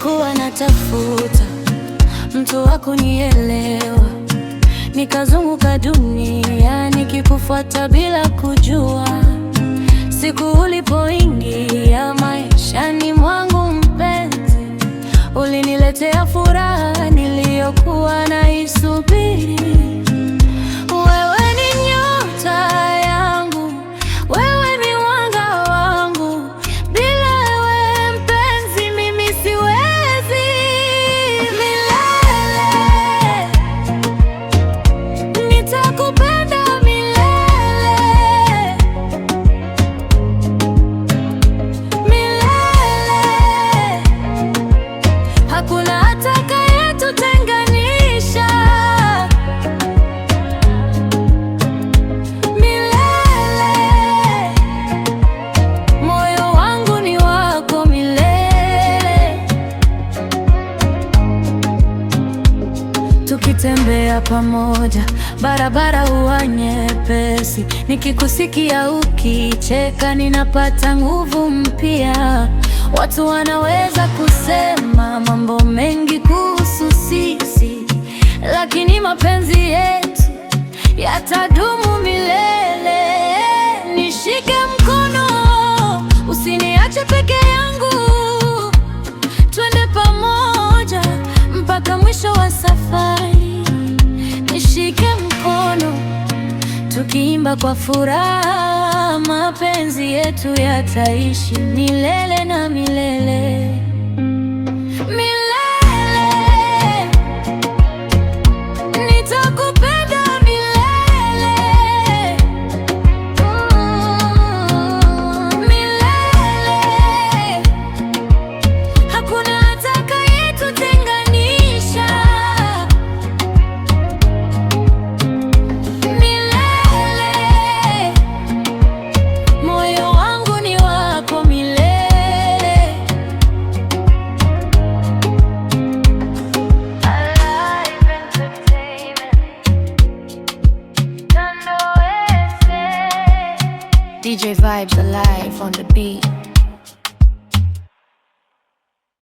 Nilikuwa natafuta mtu wa kunielewa, nikazunguka dunia nikikufuata bila kujua. Siku ulipoingia maishani mwangu mpenzi, uliniletea furaha niliyokuwa naisubiri. Wewe ni nyota yangu, wewe ni mwanga wangu. Bila wewe mpenzi, mimi siwezi. Milele nitakupenda, milele milele, hakuna atakayetutenganisha. Milele, moyo wangu ni wako milele. Tukitembea pamoja, barabara huwa nyepesi. Nikikusikia ukicheka, ninapata nguvu mpya. Watu wanaweza kusema mambo mengi kuhusu sisi, lakini mapenzi yetu yatadumu milele. Nishike mkono, usiniache peke yangu. Twende pamoja mpaka mwisho wa safari. Nishike mkono, tukiimba kwa furaha, mapenzi yetu yataishi milele na milele. Milele nitakupenda milele. Milele, hakuna atakayetutenganisha. Milele, moyo wangu ni wako milele. Alive Entertainment, Tando Ese. DJ Vibes alive on the beat.